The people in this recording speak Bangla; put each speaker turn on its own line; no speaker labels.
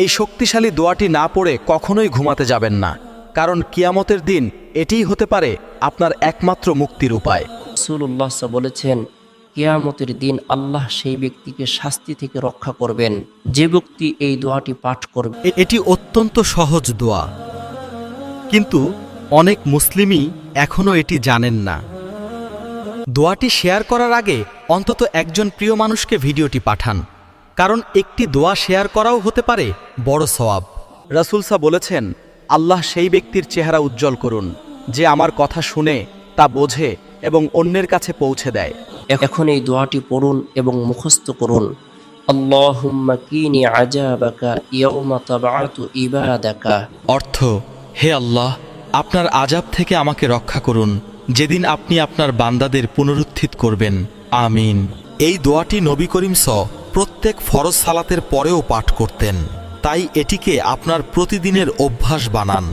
এই শক্তিশালী দোয়াটি না পড়ে কখনোই ঘুমাতে যাবেন না, কারণ কিয়ামতের দিন এটিই হতে পারে আপনার একমাত্র মুক্তির উপায়।
রাসূলুল্লাহ বলেছেন, কিয়ামতের দিন আল্লাহ সেই ব্যক্তিকে শাস্তি থেকে রক্ষা করবেন যে ব্যক্তি এই দোয়াটি পাঠ করবে।
এটি অত্যন্ত সহজ দোয়া, কিন্তু অনেক মুসলিমই এখনও এটি জানেন না। দোয়াটি শেয়ার করার আগে অন্তত একজন প্রিয় মানুষকে ভিডিওটি পাঠান, কারণ একটি দোয়া শেয়ার করাও হতে পারে বড় সওয়াব। রাসূল বলেছেন, আল্লাহ সেই ব্যক্তির চেহারা উজ্জ্বল করুন যে আমার কথা শুনে তা বোঝে এবং অন্যের কাছে পৌঁছে দেয়।
এখন এই দোয়াটি পড়ুন এবং মুখস্থ করুন। আল্লাহুম্মা কিনি আযাবাকা ইয়াউমা তাবআতু ইবাদাকা।
অর্থ, হে আল্লাহ, আপনার আযাব থেকে আমাকে রক্ষা করুন যেদিন আপনি আপনার বান্দাদের পুনরুত্থিত করবেন। আমিন। এই দোয়াটি নবী করিম প্রত্যেক ফরজ সালাতের পরেও পাঠ করতেন, তাই এটিকে আপনার প্রতিদিনের অভ্যাস বানান।